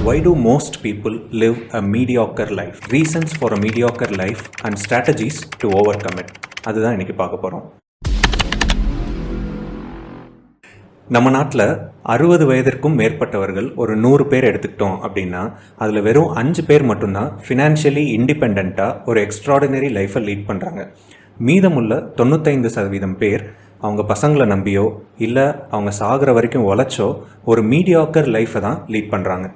Why do most people live a mediocre life? Reasons for a mediocre life and strategies to overcome it. அதுதான் இன்னைக்கு பார்க்க போகிறோம். நம்ம நாட்டில் 60 வயதிற்கும் மேற்பட்டவர்கள் ஒரு 100 பேர் எடுத்துக்கிட்டோம் அப்படின்னா அதில் வெறும் 5 பேர் மட்டும்தான் ஃபினான்ஷியலி இண்டிபெண்ட்டாக ஒரு எக்ஸ்ட்ராடினரி லைஃப்பை லீட் பண்ணுறாங்க. மீதமுள்ள 95% பேர் அவங்க பசங்களை நம்பியோ இல்லை அவங்க சாகிற வரைக்கும் உழைச்சோ ஒரு மீடியாக்கர் லைஃப்பை தான் லீட் பண்ணுறாங்க.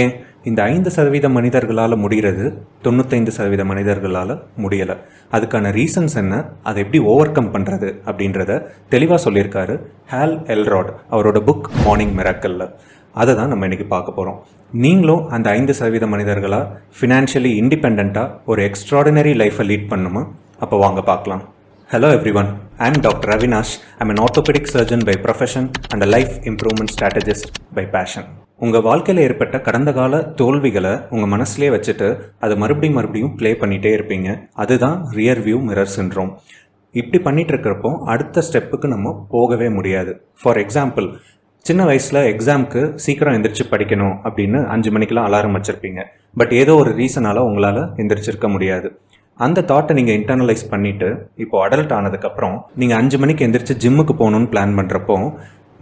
ஏன் இந்த 5% மனிதர்களால் முடிகிறது 95% மனிதர்களால் முடியலை? அதுக்கான ரீசன்ஸ் என்ன, அதை எப்படி ஓவர் கம் பண்ணுறது அப்படின்றத தெளிவாக சொல்லியிருக்காரு ஹால் எல்ராட் அவரோட புக் மார்னிங் மிராக்கிளில். அதை தான் நம்ம இன்றைக்கி பார்க்க போகிறோம். நீங்களும் அந்த 5% மனிதர்களாக ஃபினான்ஷியலி இண்டிபெண்ட்டாக ஒரு எக்ஸ்ட்ராடினரி லைஃப்பை லீட் பண்ணுமா? அப்போ வாங்க பார்க்கலாம். Hello everyone, I am Dr. Avinash. I am an orthopedic surgeon by profession and a life improvement strategist by passion. உங்கள் வாழ்க்கையில் ஏற்பட்ட கடந்த கால தோல்விகளை உங்கள் மனசுலேயே வச்சுட்டு அதை மறுபடியும் ப்ளே பண்ணிகிட்டே இருப்பீங்க. அதுதான் ரியர் வியூ மிரர் சிண்ட்ரோம். இப்படி பண்ணிகிட்டு இருக்கிறப்போ அடுத்த ஸ்டெப்புக்கு நம்ம போகவே முடியாது. ஃபார் எக்ஸாம்பிள், சின்ன வயசில் எக்ஸாமுக்கு சீக்கிரம் எந்திரிச்சு படிக்கணும் அப்படின்னு 5 மணிக்கெலாம் அலாரம் வச்சுருப்பீங்க. பட் ஏதோ ஒரு ரீசனால் உங்களால் எந்திரிச்சிருக்க முடியாது. அந்த தாட்டை நீங்கள் இன்டர்னலைஸ் பண்ணிவிட்டு இப்போது அடல்ட் ஆனதுக்கப்புறம் நீங்கள் 5 மணிக்கு எந்திரிச்சு ஜிம்முக்கு போகணுன்னு பிளான் பண்ணுறப்போ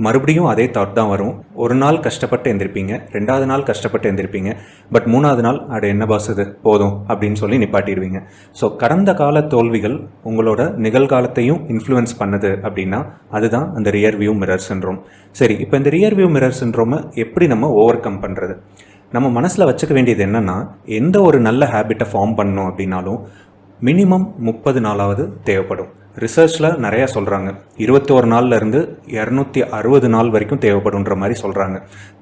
மறுபடியும் அதே தாட் தான் வரும். ஒரு நாள் கஷ்டப்பட்டு எந்திரிப்பீங்க, 2வது நாள் கஷ்டப்பட்டு எந்திரிப்பீங்க, பட் 3வது நாள் அது என்ன பாஸ் இது போதும் அப்படின்னு சொல்லி நிப்பாட்டிடுவீங்க. ஸோ கடந்த கால தோல்விகள் உங்களோட நிகழ்காலத்தையும் இன்ஃப்ளூயன்ஸ் பண்ணுது அப்படின்னா அதுதான் அந்த ரியர் வியூ மிரர் சிண்ட்ரோம். சரி, இப்போ இந்த ரியர் வியூ மிரர் சிண்ட்ரோமை எப்படி நம்ம ஓவர் கம் பண்ணுறது? நம்ம மனசில் வச்சுக்க வேண்டியது என்னென்னா, எந்த ஒரு நல்ல ஹேபிட்டை ஃபார்ம் பண்ணணும் அப்படின்னாலும் மினிமம் 30 நாளாவது தேவைப்படும். ரிசர்ச்சில் நிறையா சொல்கிறாங்க, 21 நாள்லேருந்து 260 நாள் வரைக்கும் தேவைப்படுன்ற மாதிரி சொல்கிறாங்க.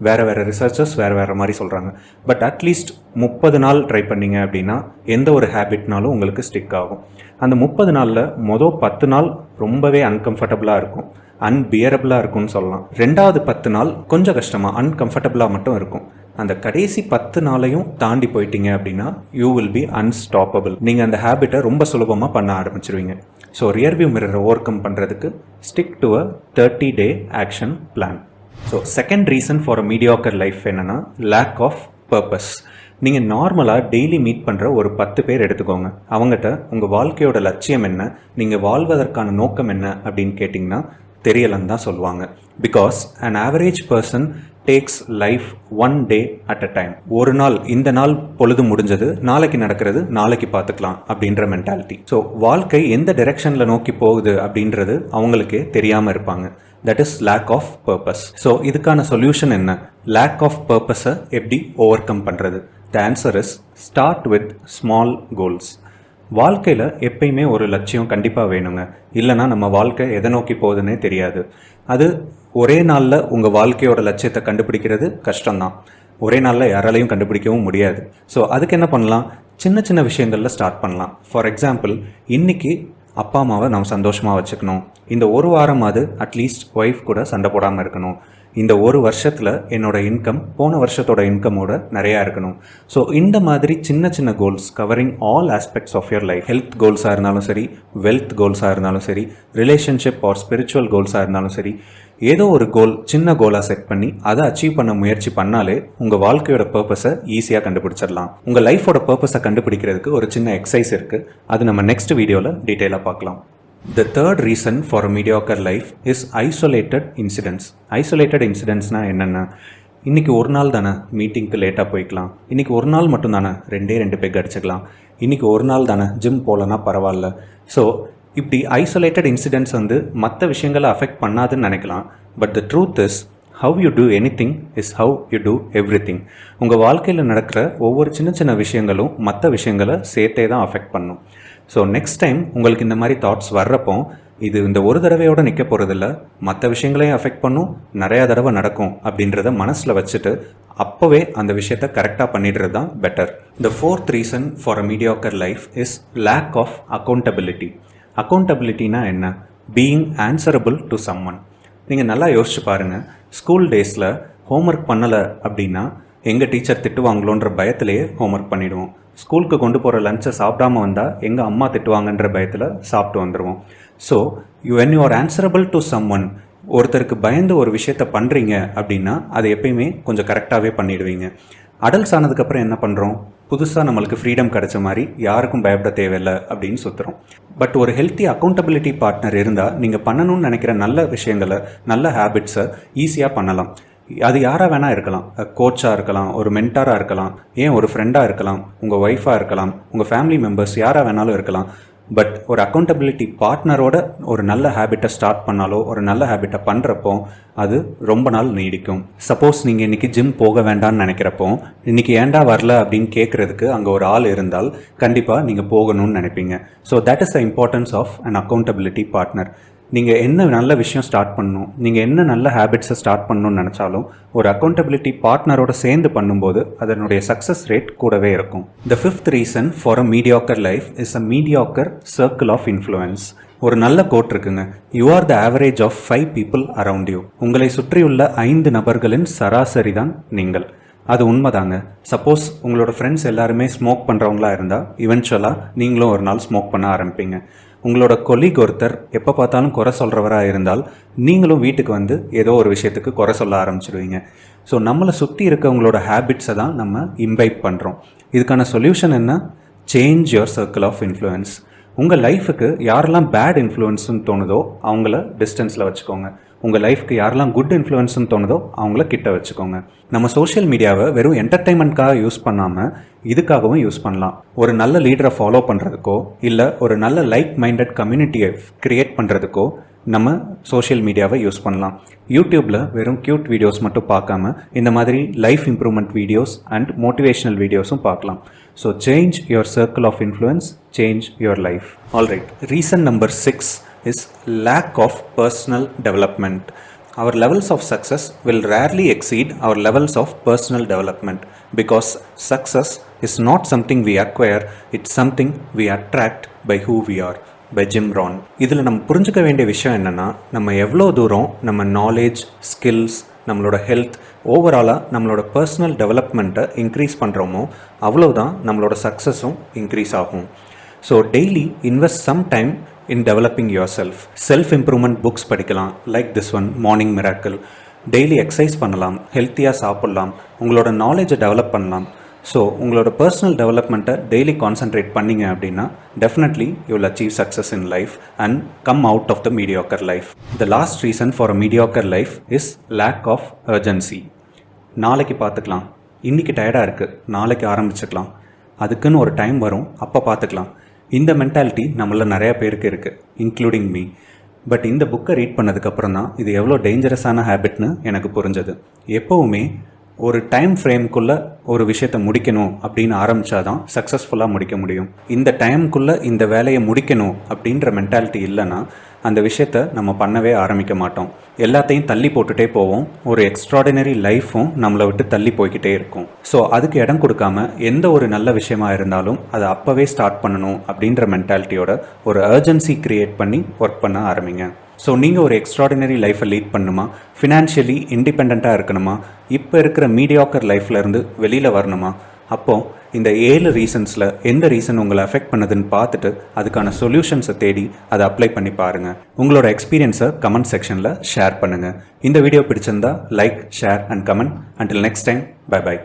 வேறு ரிசர்ச்சர்ஸ் வேறு மாதிரி சொல்கிறாங்க. பட் அட்லீஸ்ட் 30 நாள் ட்ரை பண்ணிங்க அப்படின்னா எந்த ஒரு ஹேபிட்னாலும் உங்களுக்கு ஸ்டிக் ஆகும். அந்த 30 நாளில் மொதல் 10 நாள் ரொம்பவே அன்கம்ஃபர்டபுளாக இருக்கும், அன்பியரபிளாக இருக்கும்னு சொல்லலாம். 2வது 10 நாள் கொஞ்சம் கஷ்டமாக அன்கம்ஃபர்டபுளாக மட்டும் இருக்கும். அந்த கடைசி 10 நாளையும் தாண்டி போயிட்டீங்க அப்படின்னா யூ வில் பி அன்ஸ்டாப்பபிள். நீங்கள் அந்த ஹேபிட்டை ரொம்ப சுலபமாக பண்ண ஆரம்பிச்சிருவீங்க. ஸோ ரியர்வியூ மிரரை ஓவர் கம் பண்ணுறதுக்கு stick to a 30-day action plan. So second reason for a mediocre life என்னென்னா லேக் ஆஃப் பர்பஸ். நீங்கள் நார்மலாக டெய்லி மீட் பண்ணுற ஒரு 10 பேர் எடுத்துக்கோங்க. அவங்ககிட்ட உங்கள் வாழ்க்கையோட லட்சியம் என்ன, நீங்கள் வாழ்வதற்கான நோக்கம் என்ன அப்படின்னு கேட்டிங்கன்னா தெரியலன்னு தான் சொல்லுவாங்க. Because an average person takes life one day at a time. ஒரு நாள், இந்த நாள் பொழுது முடிஞ்சது, நாளைக்கு நடக்கிறது நாளைக்கு பார்த்துக்கலாம் அப்படின்ற மென்டாலிட்டி. ஸோ வாழ்க்கை எந்த டைரெக்ஷனில் நோக்கி போகுது அப்படின்றது அவங்களுக்கே தெரியாமல் இருப்பாங்க. That is lack of purpose. So இதுக்கான சொல்யூஷன் என்ன? லேக் ஆஃப் பர்பஸை எப்படி ஓவர் கம் பண்ணுறது? The answer is start with small goals. வாழ்க்கையில் எப்பயுமே ஒரு லட்சியம் கண்டிப்பாக வேணுங்க. இல்லைனா நம்ம வாழ்க்கை எதை நோக்கி போகுதுன்னே தெரியாது. அது ஒரே நாளில் உங்கள் வாழ்க்கையோட லட்சியத்தை கண்டுபிடிக்கிறது கஷ்டம்தான். ஒரே நாளில் யாராலையும் கண்டுபிடிக்கவும் முடியாது. ஸோ அதுக்கு என்ன பண்ணலாம்? சின்ன விஷயங்களில் ஸ்டார்ட் பண்ணலாம். ஃபார் எக்ஸாம்பிள், இன்றைக்கி அப்பா அம்மாவை நம்ம சந்தோஷமாக வச்சுக்கணும். இந்த ஒரு வாரமாவது அட்லீஸ்ட் ஒய்ஃப் கூட சண்டை போடாமல் இருக்கணும். இந்த ஒரு வருஷத்தில் என்னோட இன்கம் போன வருஷத்தோட இன்கமோட நிறையா இருக்கணும். ஸோ இந்த மாதிரி சின்ன goals covering all aspects of your life, health கோல்ஸாக இருந்தாலும் சரி, வெல்த் கோல்ஸாக இருந்தாலும் சரி, ரிலேஷன்ஷிப் ஆர் ஸ்பிரிச்சுவல் கோல்ஸாக இருந்தாலும் சரி, ஏதோ ஒரு கோல் சின்ன கோலாக செட் பண்ணி அதை அச்சீவ் பண்ண முயற்சி பண்ணாலே உங்கள் வாழ்க்கையோட பர்பஸை ஈஸியாக கண்டுபிடிச்சிடலாம். உங்கள் லைஃபோட பர்பஸை கண்டுபிடிக்கிறதுக்கு ஒரு சின்ன எக்ஸசைஸ் இருக்குது. அது நம்ம நெக்ஸ்ட் வீடியோவில் டீட்டெயிலாக பார்க்கலாம். The third reason for a mediocre life is isolated incidents. Isolated incidents என்னென்ன? இன்றைக்கி ஒரு நாள் தானே மீட்டிங்க்கு லேட்டாக போய்க்கலாம், இன்றைக்கி ஒரு நாள் மட்டும் தானே 2 பெக் அடிச்சுக்கலாம், இன்றைக்கி ஒரு நாள் தானே ஜிம் போகலன்னா பரவாயில்ல. ஸோ இப்படி ஐசோலேட்டட் இன்சிடென்ட்ஸ் மற்ற விஷயங்களை அஃபெக்ட் பண்ணாதுன்னு நினைக்கலாம். But the truth is how you do anything is how you do everything. உங்கள் வாழ்க்கையில் நடக்கிற ஒவ்வொரு சின்ன விஷயங்களும் மற்ற விஷயங்களை சேர்த்தே தான் அஃபெக்ட் பண்ணும். ஸோ நெக்ஸ்ட் டைம் உங்களுக்கு இந்த மாதிரி தாட்ஸ் வர்றப்போ இது இந்த ஒரு தடவையோடு நிற்க போகிறதில்ல, மற்ற விஷயங்களையும் அஃபெக்ட் பண்ணும், நிறையா தடவை நடக்கும் அப்படின்றத மனசில் வச்சுட்டு அப்போவே அந்த விஷயத்தை கரெக்டாக பண்ணிடுறது தான் better. The fourth reason for a mediocre life is lack of accountability. அக்கௌண்டபிலிட்டினா என்ன? Being answerable to someone. நீங்கள் நல்லா யோசிச்சு பாருங்கள். ஸ்கூல் டேஸில் ஹோம்ஒர்க் பண்ணலை அப்படின்னா எங்கள் டீச்சர் திட்டுவாங்களோன்ற பயத்திலேயே ஹோம்ஒர்க் பண்ணிவிடுவோம். ஸ்கூலுக்கு கொண்டு போகிற லஞ்சை சாப்பிடாமல் வந்தால் எங்கள் அம்மா திட்டுவாங்கன்ற பயத்தில் சாப்பிட்டு வந்துடுவோம். So when you are answerable to someone, ஒருத்தருக்கு பயந்து ஒரு விஷயத்த பண்ணுறீங்க அப்படின்னா அதை எப்பயுமே கொஞ்சம் கரெக்டாகவே பண்ணிடுவீங்க. அடல்ட்ஸ் ஆனதுக்கப்புறம் என்ன பண்ணுறோம்? புதுசாக நம்மளுக்கு ஃப்ரீடம் கிடைச்ச மாதிரி யாருக்கும் பயப்பட தேவையில்லை அப்படின்னு சுற்றுறோம். பட் ஒரு ஹெல்த்தி அக்கௌண்டபிலிட்டி பார்ட்னர் இருந்தால் நீங்கள் பண்ணணும்னு நினைக்கிற நல்ல விஷயங்களை, நல்ல ஹேபிட்ஸை ஈஸியாக பண்ணலாம். அது யாராக வேணால் இருக்கலாம். கோச்சாக இருக்கலாம், ஒரு மென்டாராக இருக்கலாம், ஏன் ஒரு ஃப்ரெண்டாக இருக்கலாம், உங்கள் ஒய்ஃபாக இருக்கலாம், உங்கள் ஃபேமிலி மெம்பர்ஸ் யாராக வேணாலும் இருக்கலாம். பட் ஒரு அக்கௌண்டபிலிட்டி பார்ட்னரோட ஒரு நல்ல ஹேபிட்டை ஸ்டார்ட் பண்ணாலோ, ஒரு நல்ல ஹேபிட்டை பண்ணுறப்போ அது ரொம்ப நாள் நீடிக்கும். சப்போஸ் நீங்கள் இன்றைக்கி ஜிம் போக வேண்டாம்னு நினைக்கிறப்போ, இன்றைக்கி ஏன்டா வரல அப்படின்னு கேட்குறதுக்கு அங்கே ஒரு ஆள் இருந்தால் கண்டிப்பாக நீங்கள் போகணும்னு நினைப்பீங்க. So that is the importance of an accountability partner. நீங்கள் என்ன நல்ல விஷயம் ஸ்டார்ட் பண்ணணும், நீங்கள் என்ன நல்ல ஹேபிட்ஸை ஸ்டார்ட் பண்ணணும்னு நினச்சாலும் ஒரு அக்கௌண்டபிலிட்டி பார்ட்னரோட சேர்ந்து பண்ணும்போது அதனுடைய சக்ஸஸ் ரேட் கூடவே இருக்கும். The fifth reason for a mediocre life is a mediocre circle of influence. ஒரு நல்ல கோட் இருக்குங்க, you are the average of 5 people around you. உங்களை சுற்றியுள்ள 5 நபர்களின் சராசரி தான் நீங்கள். அது உண்மைதாங்க. சப்போஸ் உங்களோட ஃப்ரெண்ட்ஸ் எல்லாருமே ஸ்மோக் பண்ணுறவங்களா இருந்தால் இவென்ச்சுவலாக நீங்களும் ஒரு நாள் ஸ்மோக் பண்ண ஆரம்பிப்பீங்க. உங்களோட கொலீக் ஒருத்தர் எப்போ பார்த்தாலும் குறை சொல்கிறவராக இருந்தால் நீங்களும் வீட்டுக்கு வந்து ஏதோ ஒரு விஷயத்துக்கு குறை சொல்ல ஆரம்பிச்சிடுவீங்க. ஸோ நம்மளை சுற்றி இருக்கவங்களோட ஹேபிட்ஸை தான் நம்ம இம்பைப் பண்ணுறோம். இதுக்கான சொல்யூஷன் என்ன? Change your circle of influence. உங்கள் லைஃபுக்கு யாரெல்லாம் பேட் இன்ஃப்ளூயன்ஸ்னு தோணுதோ அவங்கள டிஸ்டன்ஸில் வச்சுக்கோங்க. உங்கள் லைஃப்க்கு யாரெல்லாம் குட் இன்ஃப்ளூயன்ஸ்னு தோணுதோ அவங்கள கிட்ட வச்சுக்கோங்க. நம்ம சோஷியல் மீடியாவை வெறும் என்டர்டைன்மெண்ட்காக யூஸ் பண்ணாமல் இதுக்காகவும் யூஸ் பண்ணலாம். ஒரு நல்ல லீடரை ஃபாலோ பண்ணுறதுக்கோ, இல்லை ஒரு நல்ல லைக் மைண்டட் கம்யூனிட்டியை க்ரியேட் பண்ணுறதுக்கோ நம்ம சோஷியல் மீடியாவை யூஸ் பண்ணலாம். யூடியூப்பில் வெறும் க்யூட் வீடியோஸ் மட்டும் பார்க்காம இந்த மாதிரி life improvement videos and motivational வீடியோஸும் பார்க்கலாம். So change your circle of influence, change your life. Alright, reason number 6 is lack of personal development. Our levels of success will rarely exceed our levels of personal development because success is not something we acquire, it's something we attract by who we are. by Jim Rohn. இதில் நம்ம புரிஞ்சுக்க வேண்டிய விஷயம் என்னென்னா, நம்ம எவ்வளோ தூரம் நம்ம நாலேஜ், ஸ்கில்ஸ், நம்மளோட ஹெல்த், ஓவராலாக நம்மளோட பர்சனல் டெவலப்மெண்ட்டை இன்க்ரீஸ் பண்ணுறோமோ அவ்வளோதான் நம்மளோட சக்ஸஸும் இன்க்ரீஸ் ஆகும். So daily invest some time in developing yourself. Self improvement books படிக்கலாம், like this one, Morning Miracle. Daily exercise பண்ணலாம், ஹெல்த்தியாக சாப்பிட்லாம், உங்களோட நாலேஜை டெவலப் பண்ணலாம். ஸோ உங்களோட பர்சனல் டெவலப்மெண்ட்டை டெய்லி கான்சன்ட்ரேட் பண்ணிங்க அப்படின்னா definitely you will achieve success in life and come out of the mediocre life. The last reason for a mediocre life is lack of urgency. நாளைக்கு பார்த்துக்கலாம், இன்றைக்கி டயர்டாக இருக்குது, நாளைக்கு ஆரம்பிச்சுக்கலாம், அதுக்குன்னு ஒரு டைம் வரும், அப்போ பார்த்துக்கலாம். இந்த மென்டாலிட்டி நம்மள நிறைய பேருக்கு இருக்குது, இன்க்ளூடிங் மீ. பட் இந்த புக்கை ரீட் பண்ணதுக்கப்புறம் தான் இது எவ்வளோ டேஞ்சரஸான ஹேபிட்னு எனக்கு புரிஞ்சது. எப்போவுமே ஒரு டைம் ஃப்ரேம்குள்ளே ஒரு விஷயத்தை முடிக்கணும் அப்படின்னு ஆரம்பித்தாதான் சக்ஸஸ்ஃபுல்லாக முடிக்க முடியும். இந்த டைமுக்குள்ளே இந்த வேலையை முடிக்கணும் அப்படின்ற மென்டாலிட்டி இல்லைன்னா அந்த விஷயத்தை நம்ம பண்ணவே ஆரம்பிக்க மாட்டோம். எல்லாத்தையும் தள்ளி போட்டுகிட்டே போவோம். ஒரு எக்ஸ்ட்ராடினரி லைஃப்பும் நம்மளை விட்டு தள்ளி போய்கிட்டே இருக்கும். ஸோ அதுக்கு இடம் கொடுக்காம எந்த ஒரு நல்ல விஷயமா இருந்தாலும் அதை அப்போவே ஸ்டார்ட் பண்ணணும் அப்படின்ற மென்டாலிட்டியோட ஒரு அர்ஜென்சி க்ரியேட் பண்ணி ஒர்க் பண்ண ஆரம்பிங்க. ஸோ நீங்கள் ஒரு எக்ஸ்ட்ராடினரி லைஃப்பை லீட் பண்ணணுமா, ஃபினான்ஷியலி இண்டிபெண்ட்டாக இருக்கணுமா, இப்போ இருக்கிற மீடியாக்கர் லைஃப்லேருந்து வெளியில் வரணுமா, அப்போது இந்த 7 ரீசன்ஸில் எந்த ரீசன் உங்களை அஃபெக்ட் பண்ணுதுன்னு பார்த்துட்டு அதுக்கான சொல்யூஷன்ஸை தேடி அதை அப்ளை பண்ணி பாருங்கள். உங்களோட எக்ஸ்பீரியன்ஸை கமெண்ட் செக்ஷனில் ஷேர் பண்ணுங்கள். இந்த வீடியோ பிடிச்சிருந்தா like, share and comment. Until next time, bye by.